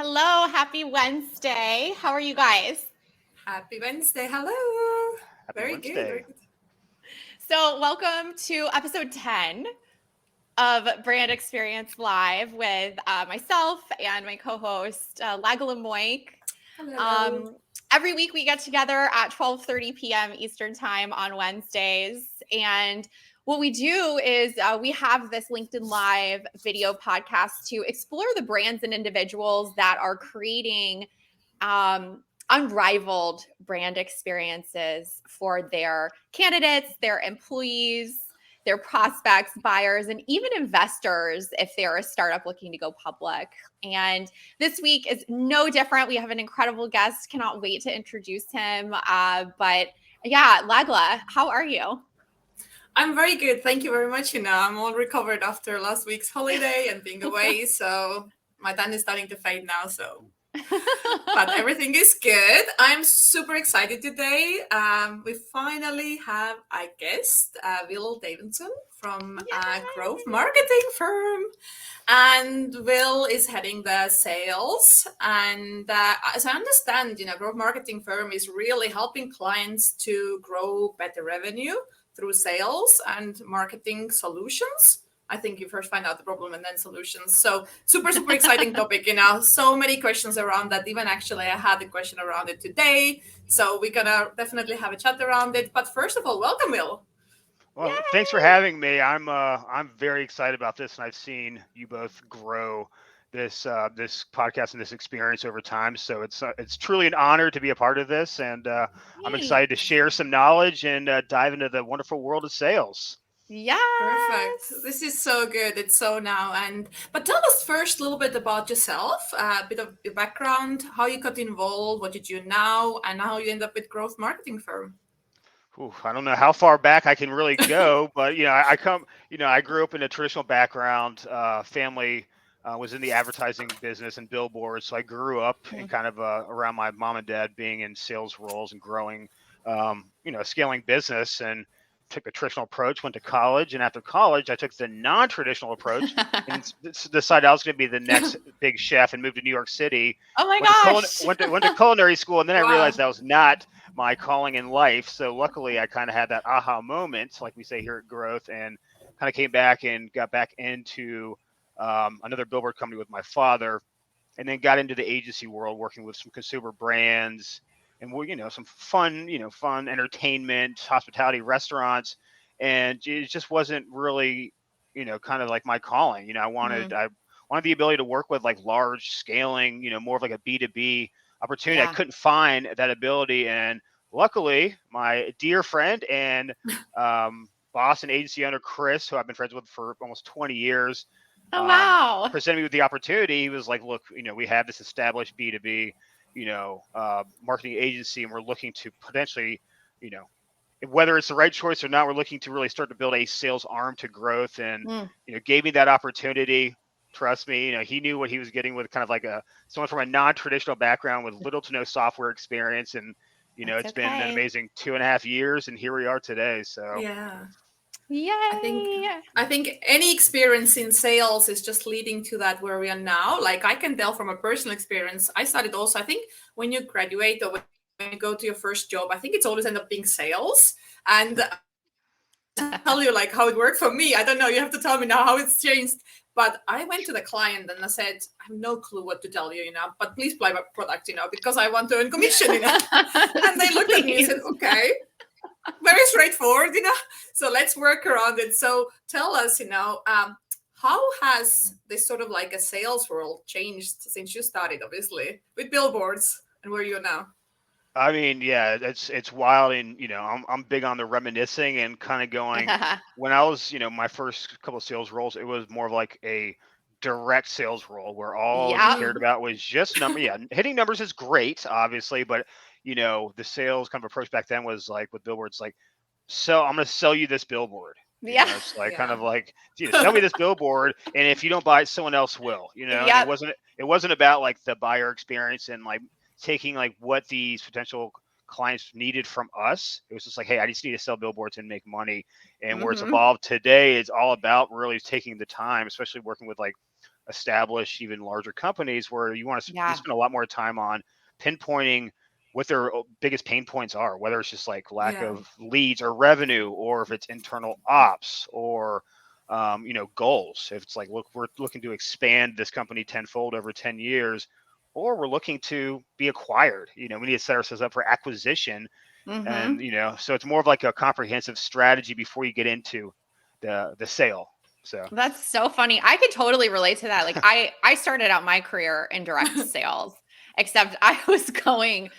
Hello, happy Wednesday. How are you guys? Happy Wednesday. Hello. Happy Very good. Very Wednesday. good. So, welcome to episode 10 of Brand Experience Live with myself and my co host, Lagala Moik. Hello. Every week we get together at 12:30 p.m. Eastern Time on Wednesdays. And what we do is we have this LinkedIn Live video podcast to explore the brands and individuals that are creating unrivaled brand experiences for their candidates, their employees, their prospects, buyers, and even investors if they're a startup looking to go public. And this week is no different. We have an incredible guest. Cannot wait to introduce him. But yeah, Lagla, how are you? I'm very good. Thank you very much. I'm all recovered after last week's holiday and being away. So my tan is starting to fade now. But everything is good. I'm super excited today. We finally have a guest, Will Davidson from a growth marketing firm. And Will is heading the sales. And as I understand, growth marketing firm is really helping clients to grow better revenue through sales and marketing solutions. I think you first find out the problem and then solutions. So super, super exciting topic, so many questions around that. Even actually, I had a question around it today. So we're going to definitely have a chat around it. But first of all, welcome, Will. Well, Yay! thanks for having me. I'm very excited about this, and I've seen you both grow this podcast and this experience over time. So it's truly an honor to be a part of this, and I'm excited to share some knowledge and dive into the wonderful world of sales. Yes. Perfect. This is so good. It's so now. But tell us first a little bit about yourself, a bit of your background, how you got involved, what you do now, and how you end up with growth marketing firm. Ooh, I don't know how far back I can really go, but I grew up in a traditional background. Family was in the advertising business and billboards, so I grew up in kind of around my mom and dad being in sales roles and growing, scaling business, and took a traditional approach. Went to college, and after college, I took the non-traditional approach and decided I was going to be the next big chef and moved to New York City. Oh my gosh. Went to culinary school, and then I Wow. realized that was not my calling in life. So luckily, I kind of had that aha moment, like we say here at Growth, and kind of came back and got back into another billboard company with my father, and then got into the agency world, working with some consumer brands and some fun entertainment, hospitality, restaurants, and it just wasn't really kind of like my calling. I wanted the ability to work with like large scaling, more of like a B2B opportunity. Yeah. I couldn't find that ability, and luckily, my dear friend and boss and agency owner Chris, who I've been friends with for almost 20 years, Oh wow. presented me with the opportunity. He was like, "Look, we have this established B2B, marketing agency, and we're looking to potentially, you know." Whether it's the right choice or not, we're looking to really start to build a sales arm to growth, and gave me that opportunity. Trust me, he knew what he was getting with kind of like someone from a non-traditional background with little to no software experience, and That's it's been an okay. amazing 2.5 years, and here we are today. So Yeah. Yay. I think any experience in sales is just leading to that where we are now. Like I can tell from a personal experience. I started also, I think when you graduate or when you go to your first job, I think it's always end up being sales. And tell you like how it worked for me. I don't know. You have to tell me now how it's changed. But I went to the client and I said, I have no clue what to tell you, but please buy my product, because I want to earn commission, And they looked at me and said, okay, very straightforward, So let's work around it. So tell us, how has this sort of like a sales world changed since you started, obviously, with billboards and where you're now? I mean, yeah, it's wild, and I'm big on the reminiscing and kind of going. When I was, my first couple of sales roles, it was more of like a direct sales role where all you Yep. cared about was just number. Yeah, hitting numbers is great, obviously, but the sales kind of approach back then was like with billboards, like, so I'm going to sell you this billboard. Yeah. It's like kind Yeah. of like, sell me this billboard, and if you don't buy it, someone else will. And Yep. it wasn't about like the buyer experience and like taking like what these potential clients needed from us. It was just like, hey, I just need to sell billboards and make money. And where it's evolved today, it's all about really taking the time, especially working with like established, even larger companies where you want to Yeah. spend a lot more time on pinpointing what their biggest pain points are, whether it's just like lack Yeah. of leads or revenue, or if it's internal ops, or goals. If it's like, look, we're looking to expand this company tenfold over 10 years, or we're looking to be acquired. We need to set ourselves up for acquisition. And, so it's more of like a comprehensive strategy before you get into the sale. So That's so funny. I could totally relate to that. Like I started out my career in direct sales, except I was going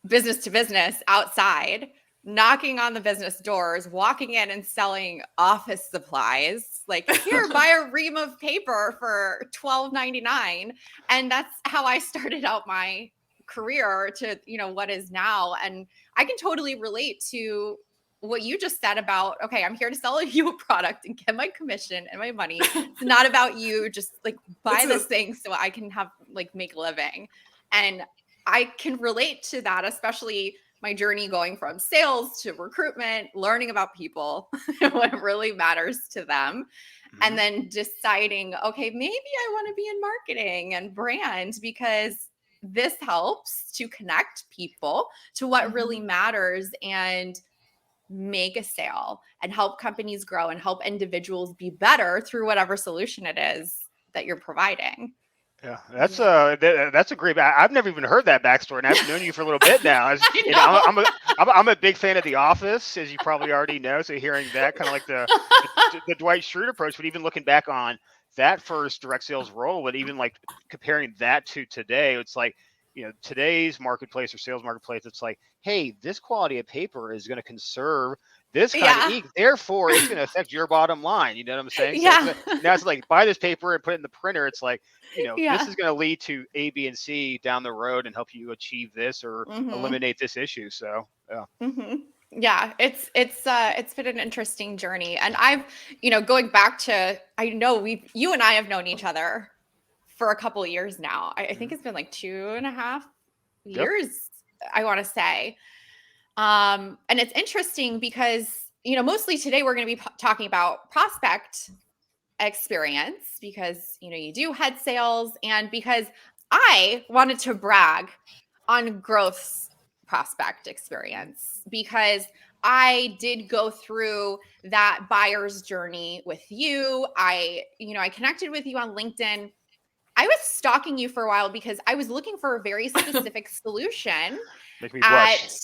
business to business outside, knocking on the business doors, walking in and selling office supplies. Like, here, buy a ream of paper for $12.99. And that's how I started out my career to, what is now. And I can totally relate to what you just said about, okay, I'm here to sell you a product and get my commission and my money. It's not about you. Just like buy this thing so I can have like make a living. And I can relate to that, especially my journey going from sales to recruitment, learning about people, what really matters to them. And then deciding, okay, maybe I want to be in marketing and brand because this helps to connect people to what really matters and make a sale and help companies grow and help individuals be better through whatever solution it is that you're providing. Yeah, that's a great. I've never even heard that backstory, and I've known you for a little bit now. I'm a big fan of The Office, as you probably already know. So hearing that, kind of like the Dwight Schrute approach, but even looking back on that first direct sales role, but even like comparing that to today, it's like, today's marketplace or sales marketplace, it's like, hey, this quality of paper is going to conserve this kind of ink, therefore it's going to affect your bottom line. You know what I'm saying? So now it's like, buy this paper and put it in the printer. It's like, this is going to lead to A, B, and C down the road and help you achieve this or eliminate this issue. So yeah, it's been an interesting journey. And I've, going back to, I know you and I have known each other for a couple of years now. I think it's been like 2.5 years, I want to say. And it's interesting because, mostly today we're going to be talking about prospect experience because, you do head sales, and because I wanted to brag on growth prospect experience because I did go through that buyer's journey with you. I connected with you on LinkedIn. I was stalking you for a while because I was looking for a very specific solution. Make me blush.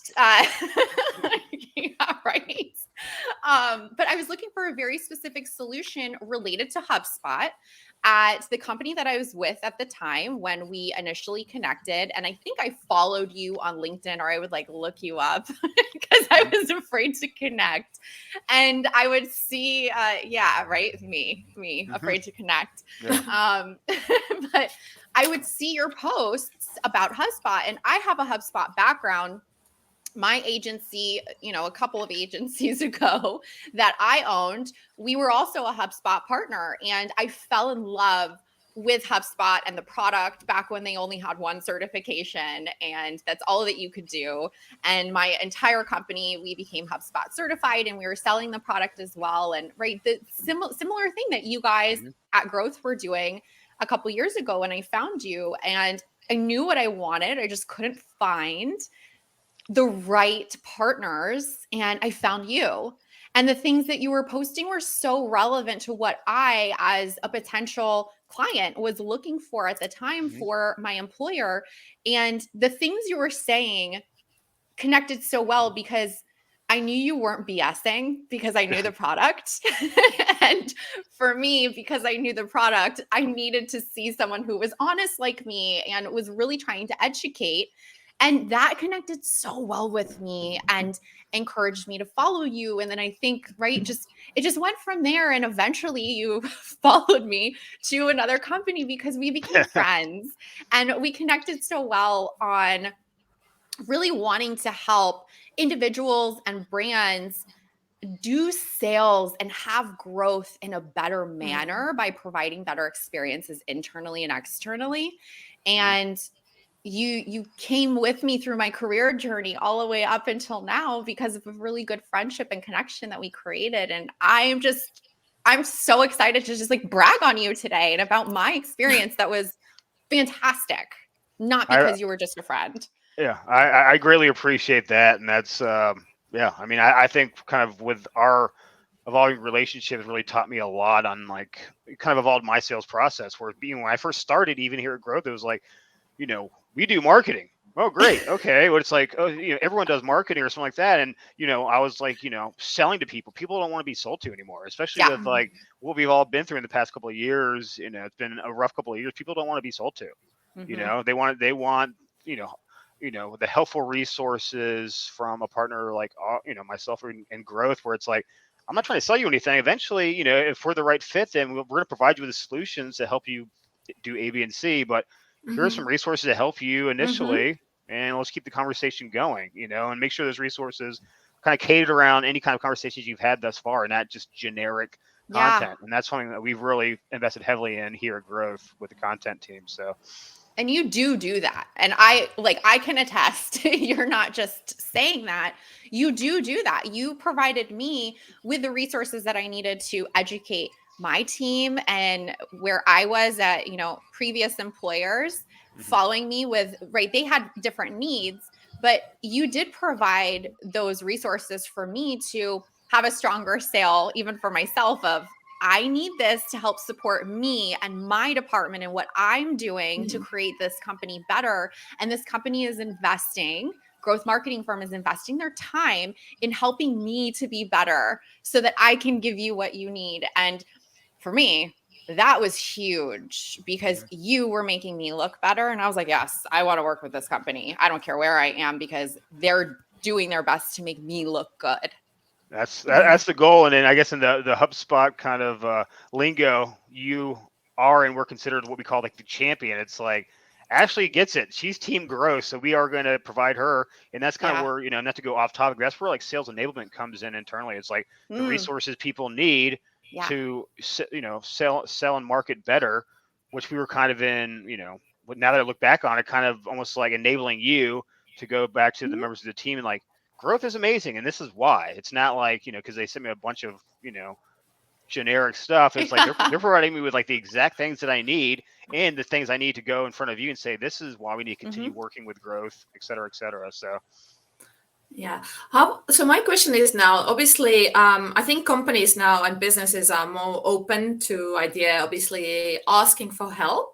Yeah, right. But I was looking for a very specific solution related to HubSpot at the company that I was with at the time when we initially connected. And I think I followed you on LinkedIn, or I would like look you up because I was afraid to connect. And I would see, me afraid to connect. Yeah. But I would see your posts about HubSpot, and I have a HubSpot background. My agency, a couple of agencies ago that I owned, we were also a HubSpot partner, and I fell in love with HubSpot and the product back when they only had one certification, and that's all that you could do. And my entire company, we became HubSpot certified, and we were selling the product as well. And the similar thing that you guys at Growth were doing a couple years ago when I found you, and I knew what I wanted. I just couldn't find the right partners, and I found you. And the things that you were posting were so relevant to what I, as a potential client, was looking for at the time for my employer. And the things you were saying connected so well because I knew you weren't BSing because I knew the product. And for me, because I knew the product, I needed to see someone who was honest like me and was really trying to educate. And that connected so well with me and encouraged me to follow you. And then I think, it just went from there. And eventually you followed me to another company because we became friends, and we connected so well on really wanting to help individuals and brands do sales and have growth in a better manner by providing better experiences internally and externally. And you came with me through my career journey all the way up until now because of a really good friendship and connection that we created. And I am just I'm so excited to just like brag on you today and about my experience. That was fantastic. Not I, because you were just a friend. yeah, I greatly appreciate that. And that's, yeah, I mean, I think kind of with our evolving relationships really taught me a lot on like, it kind of evolved my sales process where being, when I first started, even here at Growth, it was like, we do marketing. Oh, great. Okay. Well, it's like, oh, everyone does marketing or something like that. And, I was like, selling to people. People don't want to be sold to anymore, especially Yeah. with like what we've all been through in the past couple of years. It's been a rough couple of years. People don't want to be sold to, they want, you know, the helpful resources from a partner like, myself and Growth, where it's like, I'm not trying to sell you anything. Eventually, if we're the right fit, then we're going to provide you with the solutions to help you do A, B, and C. But here are some resources to help you initially, and let's keep the conversation going, and make sure those resources kind of catered around any kind of conversations you've had thus far, and not just generic content. And that's something that we've really invested heavily in here at Growth with the content team. So. And you do that. And I can attest, you're not just saying that. You do that. You provided me with the resources that I needed to educate my team and where I was at, previous employers following me with, right, they had different needs, but you did provide those resources for me to have a stronger sale, even for myself, of I need this to help support me and my department and what I'm doing to create this company better. And this company is investing, growth marketing firm is investing their time in helping me to be better so that I can give you what you need. And for me, that was huge because you were making me look better. And I was like, yes, I want to work with this company. I don't care where I am because they're doing their best to make me look good. That's the goal. And then I guess in the HubSpot kind of lingo, you are and we're considered what we call like the champion. It's like Ashley gets it. She's team growth, so we are going to provide her. And that's kind of where, not to go off topic, that's where like sales enablement comes in internally. It's like the resources people need to, sell and market better, which we were kind of in, now that I look back on it, kind of almost like enabling you to go back to the members of the team and like, growth is amazing, and this is why. It's not like, because they sent me a bunch of, generic stuff. It's like they're providing me with like the exact things that I need and the things I need to go in front of you and say, this is why we need to continue working with growth, et cetera, et cetera. So. Yeah. So my question is now, obviously, I think companies now and businesses are more open to obviously asking for help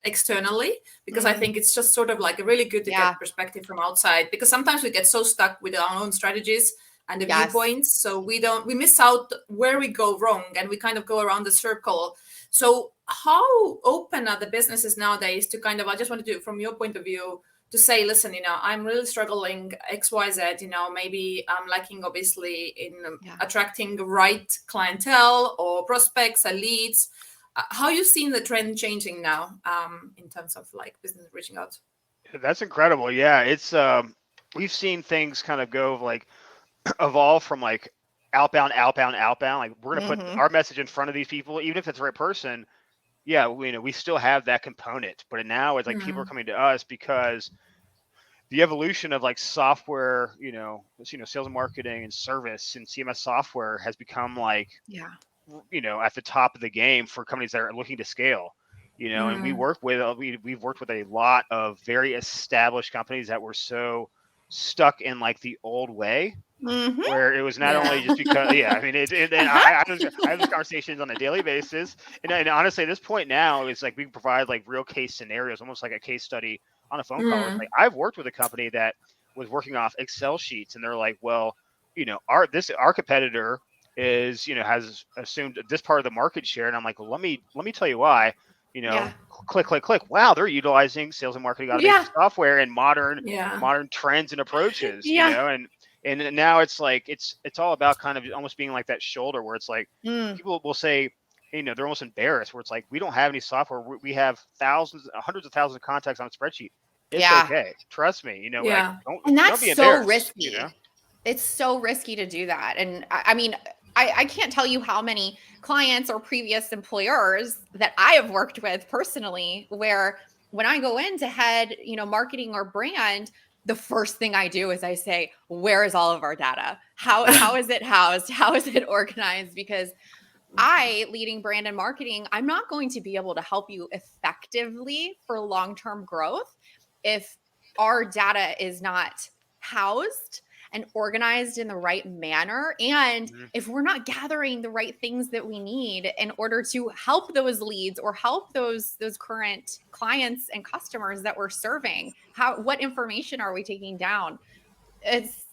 externally, because I think it's just sort of like really good to get perspective from outside, because sometimes we get so stuck with our own strategies and the viewpoints, so we miss out where we go wrong and we kind of go around the circle. So how open are the businesses nowadays to kind of, I just want to do from your point of view to say, listen, I'm really struggling XYZ, maybe I'm lacking obviously in attracting the right clientele or prospects and leads. How you seen the trend changing now in terms of like business reaching out? That's incredible. Yeah, it's we've seen things kind of go like evolve from like outbound. Like we're gonna put our message in front of these people, even if it's the right person. Yeah, we still have that component, but now it's like people are coming to us because the evolution of like software, sales and marketing and service and CMS software has become like at the top of the game for companies that are looking to scale, and we've worked with a lot of very established companies that were so stuck in like the old way, where it was not only just because, I mean, I have these conversations on a daily basis, and honestly, at this point now, it's like we provide like real case scenarios, almost like a case study on a phone call. It's like I've worked with a company that was working off Excel sheets, and they're like, well, our competitor is, has assumed this part of the market share. And I'm like, well, let me tell you why, click. Wow. They're utilizing sales and marketing automation software and modern trends and approaches, and now it's like, it's all about kind of almost being like that shoulder where it's like, people will say, they're almost embarrassed where it's like, we don't have any software. We have hundreds of thousands of contacts on a spreadsheet. It's okay. Trust me, like, and that's don't be so risky. It's so risky to do that. And I mean, I can't tell you how many clients or previous employers that I have worked with personally, where when I go in to head, marketing or brand, the first thing I do is I say, where is all of our data? How is it housed? How is it organized? Because I, leading brand and marketing, I'm not going to be able to help you effectively for long-term growth if our data is not housed and organized in the right manner, and if we're not gathering the right things that we need in order to help those leads or help those current clients and customers that we're serving. What information are we taking down? It's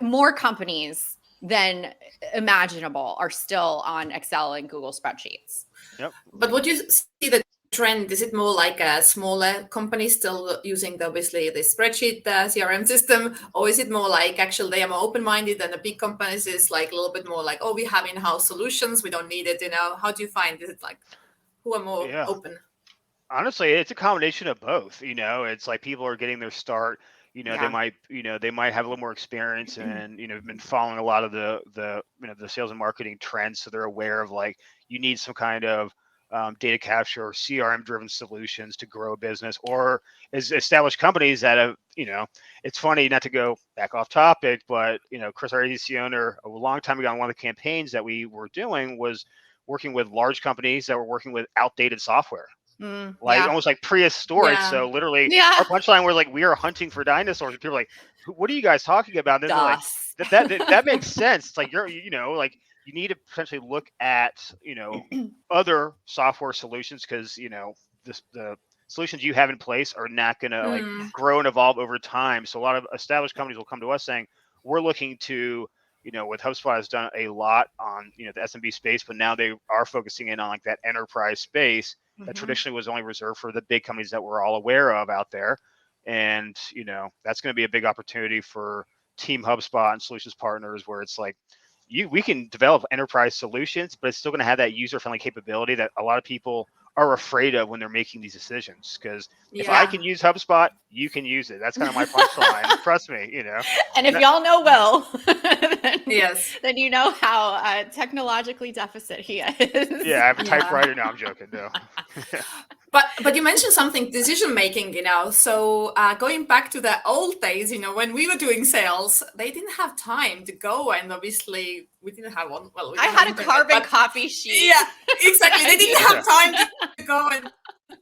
more companies than imaginable are still on Excel and Google spreadsheets. Yep. But what you see the trend, is it more like a smaller company still using obviously the spreadsheet CRM system, or is it more like actually they are more open-minded and the big companies is like a little bit more like, oh, we have in-house solutions, we don't need it, how do you find, is it like who are more open? Honestly, it's a combination of both. It's like people are getting their start. They might have a little more experience and been following a lot of the sales and marketing trends, so they're aware of like you need some kind of data capture or CRM driven solutions to grow a business, or as established companies that have, it's funny, not to go back off topic, but Chris, our agency owner, a long time ago on one of the campaigns that we were doing was working with large companies that were working with outdated software. Almost like prehistoric. Yeah. So literally our punchline was like, we are hunting for dinosaurs. And people are like, what are you guys talking about? And then they're like, that makes sense. It's like, like you need to potentially look at, other software solutions, because, the solutions you have in place are not going to like grow and evolve over time. So a lot of established companies will come to us saying, we're looking to, with HubSpot has done a lot on, the SMB space, but now they are focusing in on like that enterprise space that traditionally was only reserved for the big companies that we're all aware of out there. And, that's going to be a big opportunity for Team HubSpot and solutions partners, where it's like, we can develop enterprise solutions, but it's still going to have that user-friendly capability that a lot of people are afraid of when they're making these decisions. Because if I can use HubSpot, you can use it. That's kind of my punchline. Trust me, And if y'all know Will, then you know how technologically deficit he is. Yeah, I have a typewriter. No, I'm joking. No. But you mentioned something, decision making, so going back to the old days, when we were doing sales, they didn't have time to go, and obviously we didn't have one. Well, I had a carbon copy sheet. Yeah, exactly. They didn't have time to go and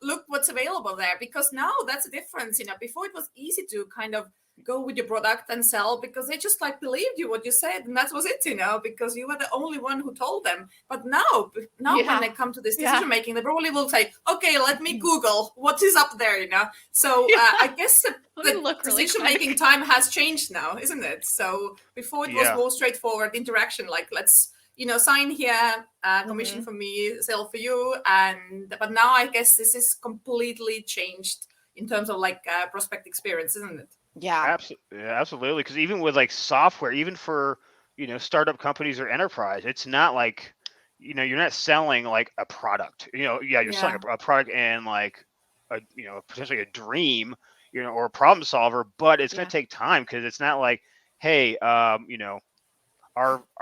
look what's available there, because now that's a difference. Before it was easy to kind of go with your product and sell, because they just like believed you what you said, and that was it, because you were the only one who told them. But now when they come to this decision making, they probably will say, okay, let me Google what is up there, so I guess the decision making time has changed now, isn't it? So before it was more straightforward interaction, like let's sign here, commission for me, sell for you, but now I guess this is completely changed in terms of like prospect experience, isn't it? Yeah, absolutely. Because even with like software, even for startup companies or enterprise, it's not like you're not selling like a product. You're selling a product and like a potentially a dream, or a problem solver. But it's going to take time, because it's not like, hey, our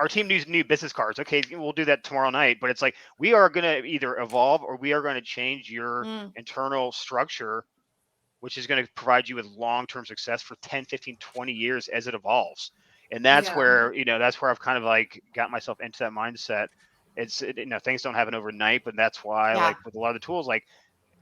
team needs new business cards. Okay, we'll do that tomorrow night. But it's like, we are going to either evolve or we are going to change your internal structure, which is going to provide you with long-term success for 10, 15, 20 years as it evolves. And that's where, that's where I've kind of like got myself into that mindset. It's, things don't happen overnight, but that's why like with a lot of the tools, like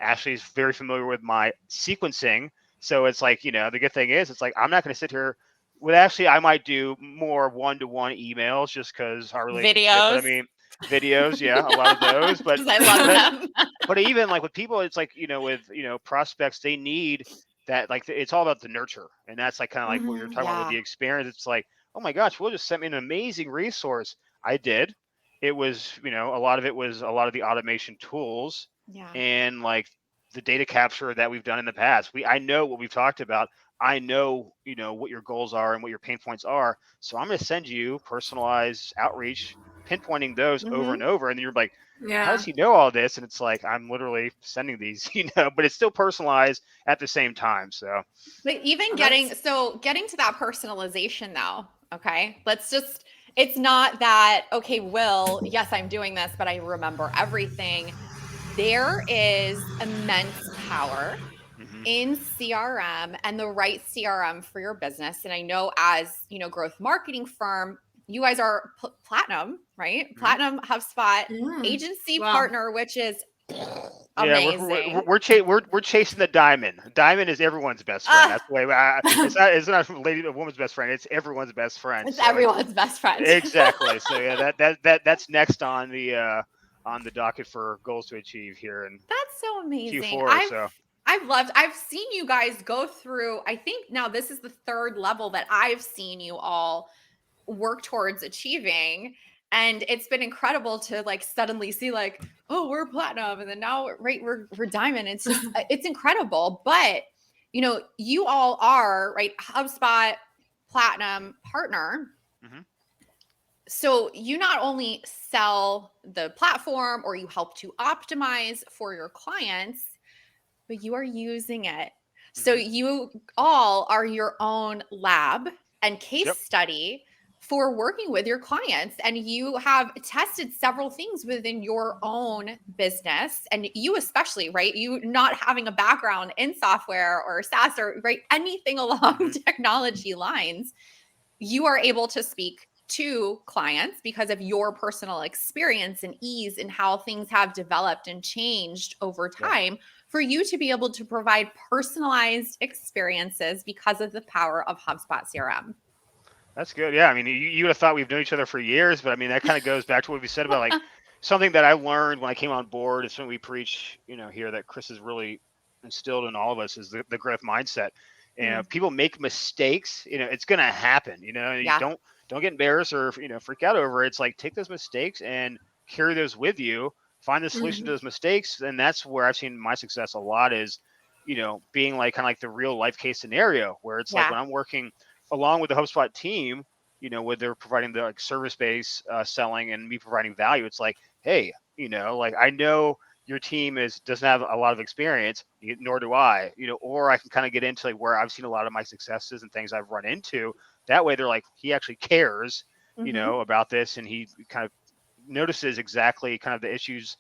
Ashley's very familiar with my sequencing. So it's like, the good thing is, it's like, I'm not going to sit here with Ashley. I might do more one-to-one emails just because our relationship. Videos. But I mean, videos, a lot of those, but I love them. But even like with people, it's like, with, prospects, they need that, like, it's all about the nurture. And that's like kind of like what you're talking about with the experience. It's like, oh my gosh, Will just sent me an amazing resource. I did. It was, a lot of it was a lot of the automation tools and like the data capture that we've done in the past. I know what we've talked about. I know, what your goals are and what your pain points are. So I'm going to send you personalized outreach, pinpointing those over and over. And then you're like, how does he know all this? And it's like, I'm literally sending these, but it's still personalized at the same time. So, but even getting to that personalization though. Okay. It's not that, okay, Will, yes, I'm doing this, but I remember everything. There is immense power in CRM and the right CRM for your business. And I know as, growth marketing firm, you guys are platinum, right? Mhm. Platinum HubSpot Mm. agency Wow. partner, which is Yeah, amazing. we're chasing the diamond. Diamond is everyone's best friend. That's the way. It's not a woman's best friend. It's everyone's best friend. It's So everyone's best friend. exactly. So yeah, that's next on the docket for goals to achieve here in That's so amazing. Q4. So I've seen you guys go through, I think now this is the third level that I've seen you all work towards achieving. And it's been incredible to like suddenly see like, oh, we're platinum. And then now, right, we're diamond. It's just, it's incredible. But, you all are, right, HubSpot platinum partner. mhm. So you not only sell the platform or you help to optimize for your clients, but you are using it. So Mhm. you all are your own lab and case Yep. study for working with your clients. And you have tested several things within your own business. And you, especially, right? You not having a background in software or SaaS or right, anything along Mhm. technology lines, you are able to speak to clients because of your personal experience and ease and how things have developed and changed over Yeah. time for you to be able to provide personalized experiences because of the power of HubSpot CRM. That's good. Yeah, I mean, you would have thought we've known each other for years, but I mean, that kind of goes back to what we said about like something that I learned when I came on board. It's something we preach, here that Chris has really instilled in all of us is the growth mindset. And if people make mistakes, it's going to happen. And you Yeah. don't get embarrassed or freak out over it. It's like take those mistakes and carry those with you. Find the solution to those mistakes, and that's where I've seen my success a lot is, being like kind of like the real life case scenario where it's like Yeah. when I'm working along with the HubSpot team, where they're providing the like service based selling and me providing value. It's like, hey, like I know your team doesn't have a lot of experience, nor do I, or I can kind of get into like where I've seen a lot of my successes and things I've run into. That way, they're like, he actually cares, about this, and he kind of notices exactly kind of the issues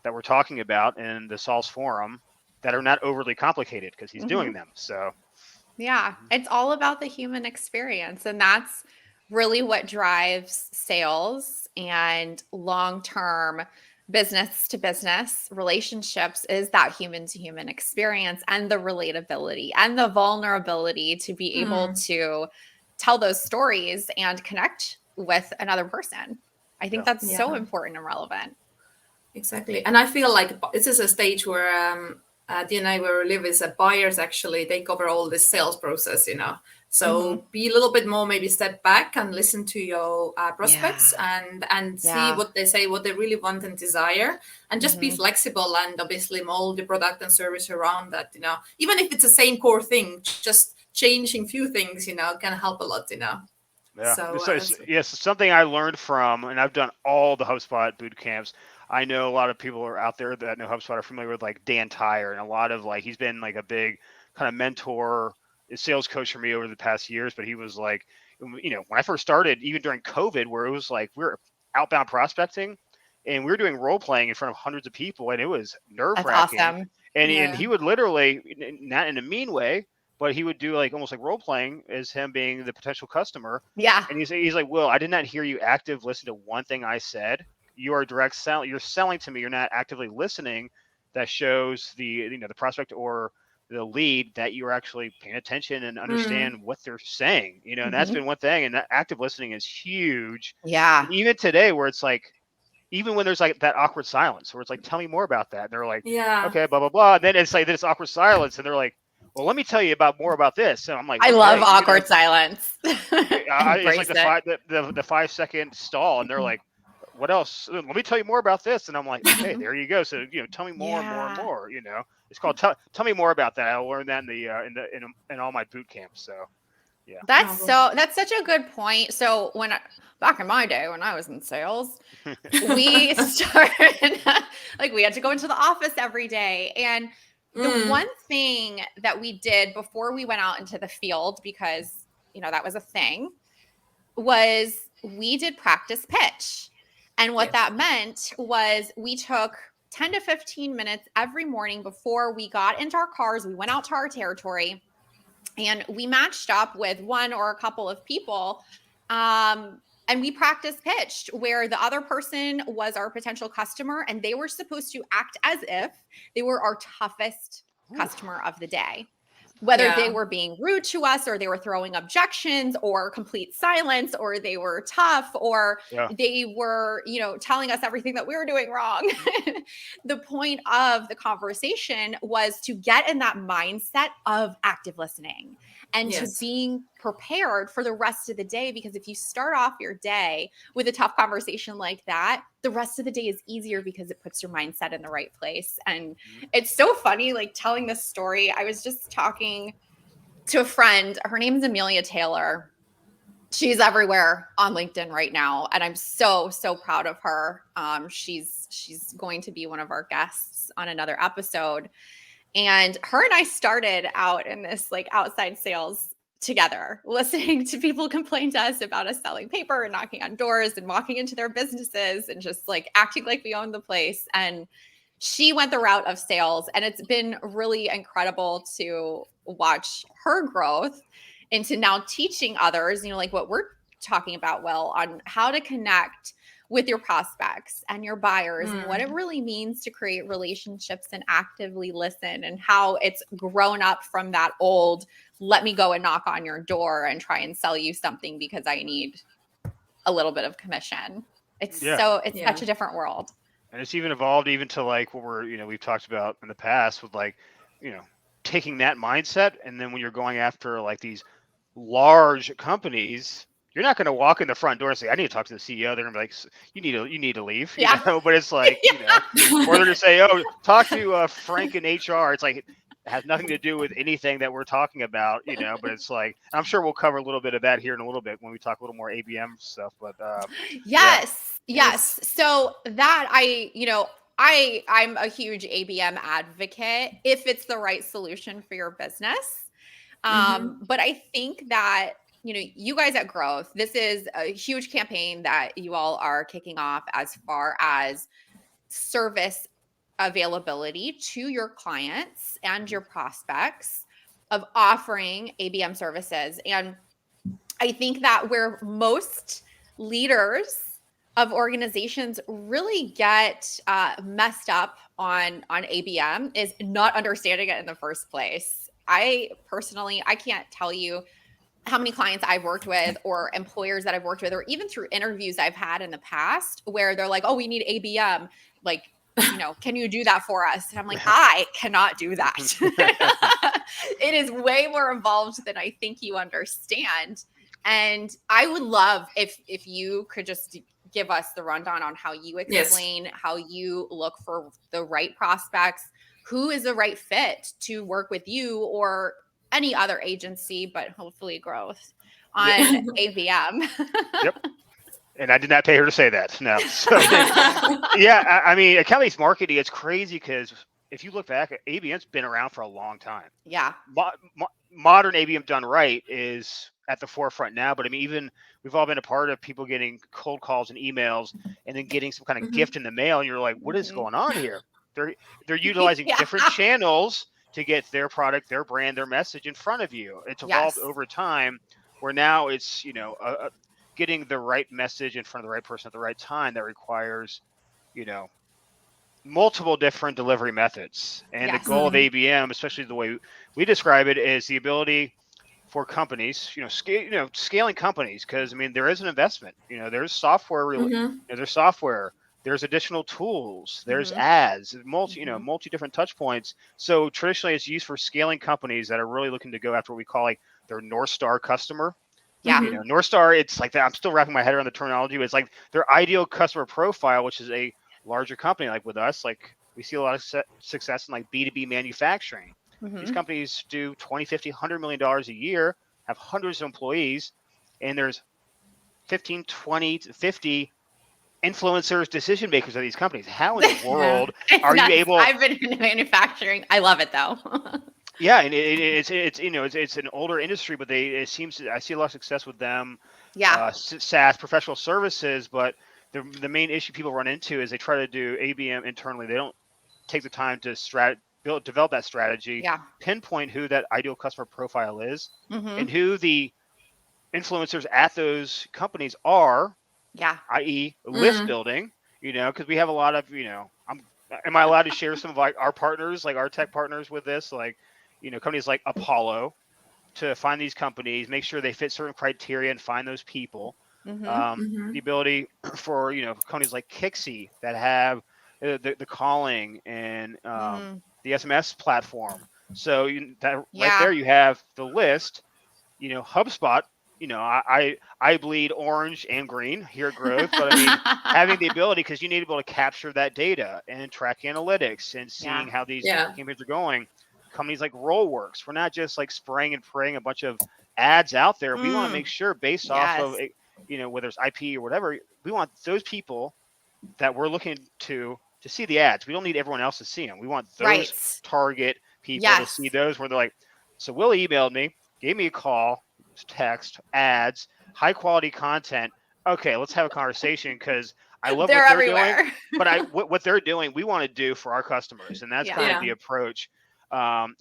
that we're talking about in the Solves forum that are not overly complicated because he's doing them. So Yeah, it's all about the human experience. And that's really what drives sales and long term business to business relationships is that human to human experience and the relatability and the vulnerability to be able to tell those stories and connect with another person. I think yeah, that's so Yeah. important and relevant. Exactly. And I feel like this is a stage where DNA where we live is that buyers actually they cover all the sales process. So be a little bit more maybe step back and listen to your Yeah. prospects and see Yeah. what they say, what they really want and desire, and just be Mhm. flexible and obviously mold the product and service around that. Even if it's the same core thing, just changing few things, can help a lot. yeah. So So yes, something I learned from, and I've done all the HubSpot boot camps. I know a lot of people are out there that know HubSpot are familiar with like Dan Tyre, and a lot of like he's been like a big kind of mentor, sales coach for me over the past years. But he was like, when I first started, even during COVID, where it was like we were outbound prospecting, and we were doing role playing in front of hundreds of people, and it was nerve That's wracking. awesome. And yeah. he would literally, not in a mean way, but he would do like almost like role playing as him being the potential customer. Yeah. And he's like, Will, I did not hear you active listen to one thing I said. You are direct selling. You're selling to me. You're not actively listening. That shows the prospect or the lead that you're actually paying attention and understand what they're saying. And that's Mhm. been one thing. And that active listening is huge. Yeah. And even today, where it's like, even when there's like that awkward silence, where it's like, tell me more about that. And they're like, Yeah. okay, blah blah blah. And then it's like this awkward silence, and they're like, well, let me tell you about more about this. And I'm like, I love okay, awkward silence. it's like Embrace the it. the 5 second stall, and they're like, "What else? Let me tell you more about this." And I'm like, "Okay, there you go." So tell me more and more and Yeah. more. It's called tell me more about that. I'll learn that in all my boot camps. So yeah, That's such a good point. So back in my day when I was in sales, we started like we had to go into the office every day. And the one thing that we did before we went out into the field, because that was a thing, was we did practice pitch. And what Yes. that meant was we took 10 to 15 minutes every morning before we got into our cars. We went out to our territory and we matched up with one or a couple of people. And we practice pitched where the other person was our potential customer and they were supposed to act as if they were our toughest customer of the day. Whether they were being rude to us or they were throwing objections or complete silence or they were tough or they were, telling us everything that we were doing wrong. The point of the conversation was to get in that mindset of active listening and to being prepared for the rest of the day. Because if you start off your day with a tough conversation like that, the rest of the day is easier because it puts your mindset in the right place. And it's so funny, like telling this story. I was just talking to a friend. Her name is Amelia Taylor. She's everywhere on LinkedIn right now. And I'm so, so proud of her. She's going to be one of our guests on another episode. And her and I started out in this like outside sales together, listening to people complain to us about us selling paper and knocking on doors and walking into their businesses and just like acting like we own the place. And she went the route of sales. And it's been really incredible to watch her growth into now teaching others, like what we're talking about, Will, on how to connect with your prospects and your buyers and what it really means to create relationships and actively listen, and how it's grown up from that old, let me go and knock on your door and try and sell you something because I need a little bit of commission. It's such a different world. And it's even evolved even to like what we've talked about in the past with like, taking that mindset. And then when you're going after like these large companies, you're not going to walk in the front door and say, I need to talk to the CEO. They're going to be like, you need to leave, but it's like, or they're going to say, oh, talk to Frank in HR. It's like, it has nothing to do with anything that we're talking about, but it's like, I'm sure we'll cover a little bit of that here in a little bit when we talk a little more ABM stuff, but Yes. So that I'm a huge ABM advocate if it's the right solution for your business. But I think that, you guys at Growth, this is a huge campaign that you all are kicking off as far as service availability to your clients and your prospects of offering ABM services. And I think that where most leaders of organizations really get messed up on ABM is not understanding it in the first place. I can't tell you how many clients I've worked with or employers that I've worked with, or even through interviews I've had in the past where they're like, oh, we need ABM. Like, can you do that for us? And I'm like, I cannot do that. It is way more involved than I think you understand. And I would love if you could just give us the rundown on how you explain how you look for the right prospects, who is the right fit to work with you or any other agency, but hopefully Growth on ABM. Yep. And I did not pay her to say that. No. So, I mean, account-based marketing, it's crazy because if you look back, ABM's been around for a long time. Yeah. Modern ABM done right is at the forefront now. But I mean, even we've all been a part of people getting cold calls and emails and then getting some kind of gift in the mail. And you're like, what is going on here? They're utilizing different channels to get their product, their brand, their message in front of you. It's evolved over time where now it's, getting the right message in front of the right person at the right time that requires, multiple different delivery methods. And the goal of ABM, especially the way we describe it, is the ability for companies, scaling companies. Because I mean, there is an investment. There's software. There's software. There's additional tools. There's ads. Multi different touch points. So traditionally, it's used for scaling companies that are really looking to go after what we call like their North Star customer. Yeah. North Star, it's like that. I'm still wrapping my head around the terminology, but it's like their ideal customer profile, which is a larger company. Like with us, like we see a lot of success in like B2B manufacturing. These companies do $20, $50, $100 million a year, have hundreds of employees, and there's 15, 20 to 50 influencers, decision makers of these companies. How in the world are you able? I've been in manufacturing. I love it though. Yeah, and it's an older industry, but I see a lot of success with them. Yeah. SaaS professional services, but the main issue people run into is they try to do ABM internally. They don't take the time to develop that strategy, pinpoint who that ideal customer profile is, and who the influencers at those companies are, Yeah. i.e., list Mm. building. Because we have a lot of, am I allowed to share some of like our partners, like our tech partners with this? Like, companies like Apollo, to find these companies, make sure they fit certain criteria and find those people. Mm-hmm. The Mhm. ability for, companies like Kixie that have the calling and Mm-hmm. the SMS platform. So that right Yeah. there, you have the list. HubSpot. I bleed orange and green here at Growth, but I mean having the ability, because you need to be able to capture that data and track analytics and Yeah. seeing how these Yeah. campaigns are going. Companies like Rollworks, we're not just like spraying and praying a bunch of ads out there. We want to make sure, based off of Yes. whether it's IP or whatever, we want those people that we're looking to see the ads. We don't need everyone else to see them. We want Right. those target people to see Yes. those where they're like, so Will emailed me, gave me a call, text, ads, high quality content. Okay, let's have a conversation because I love They're what they're doing, everywhere. but what they're doing, we want to do for our customers, and that's kind Yeah. of Yeah. the approach. And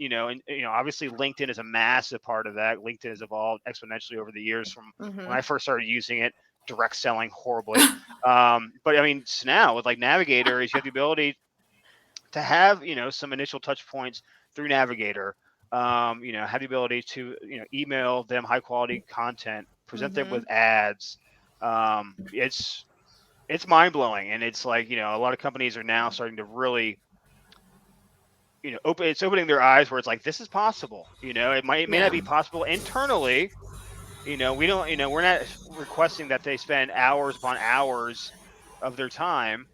obviously LinkedIn is a massive part of that. LinkedIn has evolved exponentially over the years from Mm-hmm. when I first started using it. Direct selling horribly, but I mean, so now with like Navigator, is you have the ability to have some initial touch points through Navigator. Have the ability to email them high quality content, present them Mm-hmm. with ads. It's mind blowing, and it's like a lot of companies are now starting to really open. It's opening their eyes where it's like this is possible. It may not Yeah. be possible internally. We don't. We're not requesting that they spend hours upon hours of their time.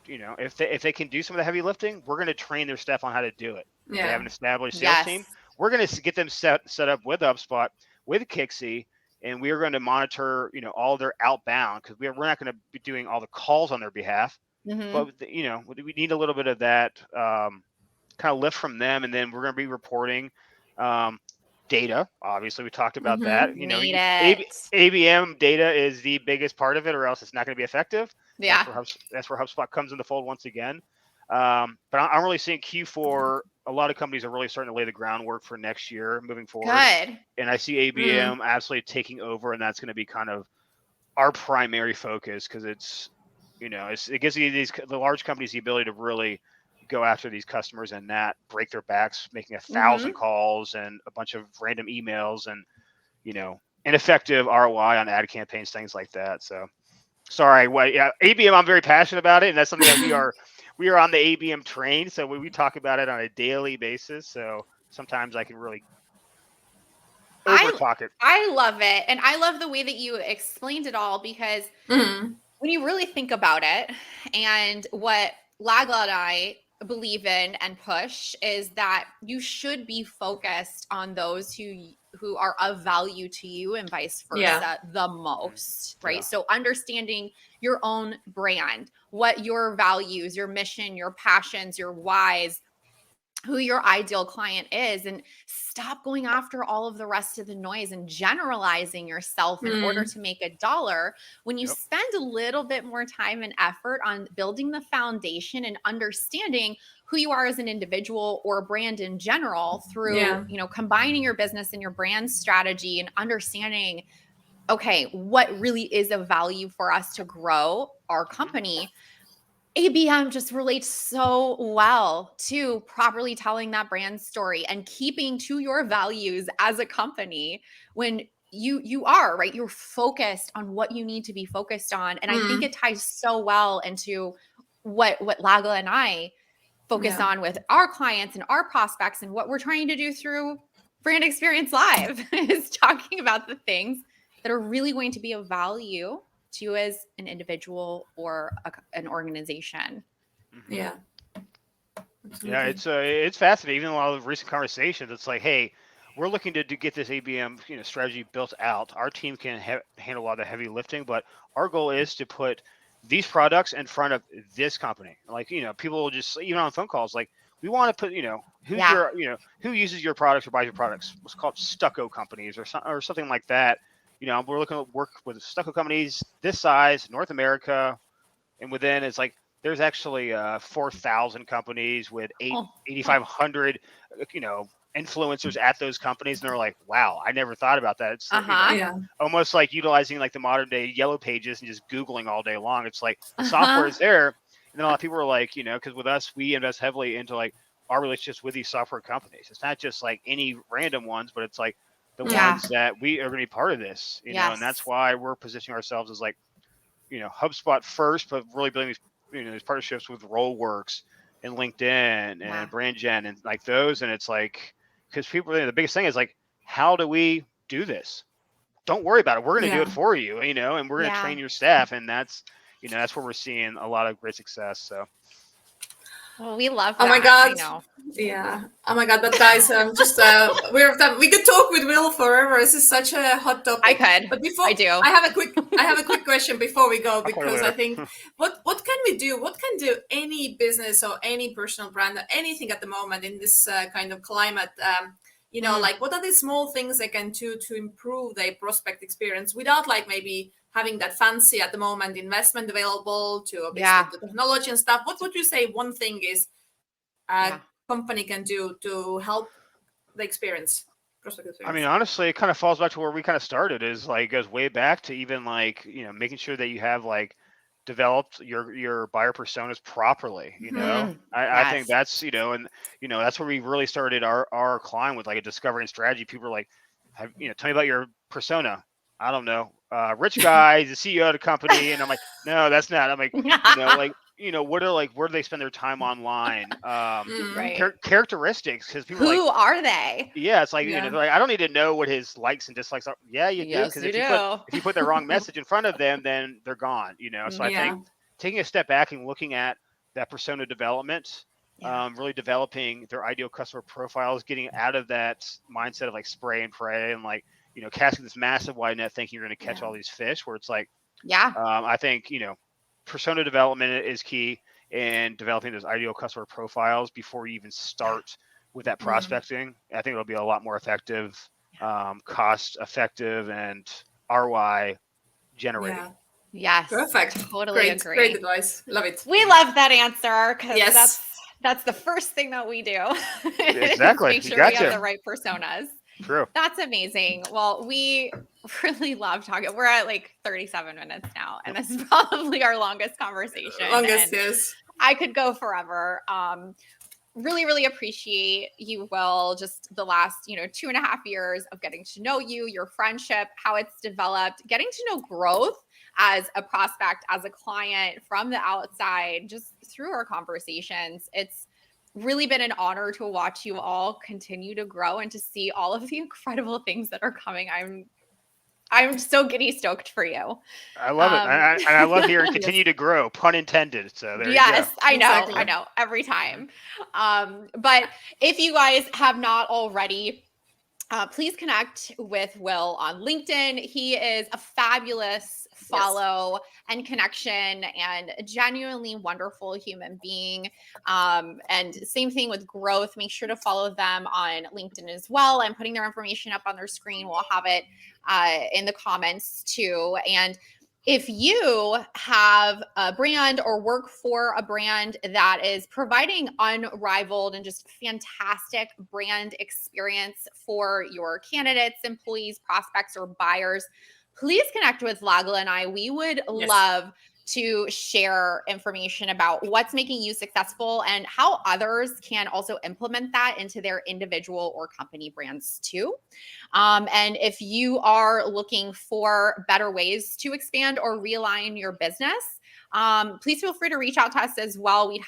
If they can do some of the heavy lifting, we're going to train their staff on how to do it. If they have Yeah. an established sales Yes. team, we're going to get them set up with HubSpot, with Kixie, and we are going to monitor all their outbound, because we're not going to be doing all the calls on their behalf, Mm-hmm. but we need a little bit of that kind of lift from them, and then we're going to be reporting um, data. Obviously, we talked about that. Mhm. Need it. ABM data is the biggest part of it, or else it's not going to be effective. Yeah. That's where HubSpot comes in the fold once again. But I'm really seeing Q4. A lot of companies are really starting to lay the groundwork for next year moving forward, Good. and I see Mm. ABM absolutely taking over, and that's going to be kind of our primary focus, because it gives the large companies the ability to really go after these customers and not break their backs making 1,000 Mm-hmm. calls and a bunch of random emails and ineffective ROI on ad campaigns, things like that. So sorry, yeah, ABM, I'm very passionate about it, and that's something that we are on the ABM train, so we talk about it on a daily basis. So sometimes I can really over I talk it. I love it. And I love the way that you explained it all, because Mm. when you really think about it, and what Lagla and I believe in and push, is that you should be focused on those who are of value to you, and vice Yeah. versa, the most, right? Yeah. So understanding your own brand, what your values, your mission, your passions, your whys, who your ideal client is, and stop going after all of the rest of the noise and generalizing yourself in order Mm. to make a dollar. When you Yep. spend a little bit more time and effort on building the foundation and understanding who you are as an individual or brand in general, through Yeah. combining your business and your brand strategy, and understanding, okay, what really is of value for us to grow our company, ABM just relates so well to properly telling that brand story and keeping to your values as a company, when you are, right, you're focused on what you need to be focused on. And I think Mm. it ties so well into what Laga and I focus Yeah. on with our clients and our prospects, and what we're trying to do through Brand Experience Live is talking about the things that are really going to be of value to you as an individual or an organization. Mhm. Yeah. Yeah, Absolutely. it's fascinating. Even a lot of recent conversations, it's like, hey, we're looking to get this ABM strategy built out. Our team can handle a lot of the heavy lifting, but our goal is to put these products in front of this company. Like people will just, even on phone calls, like, we want to put who's Yeah. your who uses your products or buys your products. What's called stucco companies or something like that. We're looking to work with stucco companies this size, North America, and within it's like there's actually 4,000 companies with Oh, 8,500 influencers at those companies, and they're like, wow, I never thought about that. It's Yeah. almost like utilizing like the modern day yellow pages and just Googling all day long. It's like the Uh-huh. software is there. And then a lot of people are like, because with us, we invest heavily into like our relationships with these software companies. It's not just like any random ones, but it's like the Yeah. ones that we are going to be part of this, Yes. and that's why we're positioning ourselves as like, HubSpot first, but really building these partnerships with Rollworks and LinkedIn and Brand Gen and like those. And it's like, because people, the biggest thing is like, how do we do this? Don't worry about it. We're going to do it for you, and we're going to train your staff. And that's where we're seeing a lot of great success. So. Well, we love that. Oh my God. I know. Yeah. Oh my God. But guys, just we could talk with Will forever. This is such a hot topic. I could. But before I do. I have a quick question before we go, because I think what can we do? What can do any business or any personal brand or anything at the moment in this kind of climate? Like what are the small things they can do to improve their prospect experience without like maybe having that fancy at the moment investment available to obviously the technology and stuff. What would you say one thing is a company can do to help the experience, prospect experience? I mean, honestly, it kind of falls back to where we kind of started, is like, goes way back to even like, making sure that you have like developed your buyer personas properly. I think that's, and that's where we really started our climb with like a discovery and strategy. People are like, tell me about your persona. I don't know, rich guy, the CEO of the company, and I'm like, no, that's not. I'm like, where do they spend their time online? Characteristics, because people who are they? Yeah, it's like, they're like, I don't need to know what his likes and dislikes are. Yeah, you do, because if you put the wrong message in front of them, then they're gone. So I think taking a step back and looking at that persona development, really developing their ideal customer profiles, getting out of that mindset of like spray and pray and like, casting this massive wide net thinking you're going to catch all these fish, where it's like, I think, persona development is key, and developing those ideal customer profiles before you even start with that prospecting. I think it'll be a lot more effective, cost effective, and ROI generating. Yes. Perfect. Totally agree. Great advice. Love it. We love that answer, because that's the first thing that we do. Exactly. Make sure we have the right personas. True. That's amazing. Well, we really love talking. We're at like 37 minutes now, and this is probably our longest conversation. Yes. I could go forever. Really, really appreciate you, Will, just the last, 2.5 years of getting to know you, your friendship, how it's developed, getting to know growth as a prospect, as a client from the outside, just through our conversations. It's really been an honor to watch you all continue to grow and to see all of the incredible things that are coming. I'm so giddy stoked for you. I love it. And I love hearing continue to grow, pun intended. So there you go. I know, every time. But if you guys have not already, please connect with Will on LinkedIn. He is a fabulous follow and connection, and a genuinely wonderful human being. And same thing with growth. Make sure to follow them on LinkedIn as well. I'm putting their information up on their screen. We'll have it in the comments too. And if you have a brand or work for a brand that is providing unrivaled and just fantastic brand experience for your candidates, employees, prospects, or buyers, please connect with Lagla and I. We would love to share information about what's making you successful and how others can also implement that into their individual or company brands too. And if you are looking for better ways to expand or realign your business, please feel free to reach out to us as well. We'd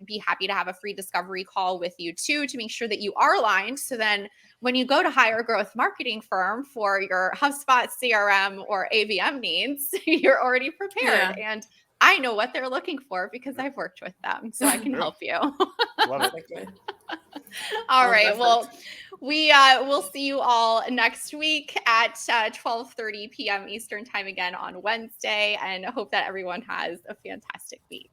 be happy to have a free discovery call with you too, to make sure that you are aligned. So then when you go to hire a growth marketing firm for your HubSpot CRM or ABM needs, you're already prepared. And I know what they're looking for because I've worked with them, so I can help you. Love it. All right. Well, we will see you all next week at 12:30 p.m. Eastern time again on Wednesday, and hope that everyone has a fantastic week.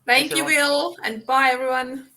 Thank you, Will, and bye, everyone.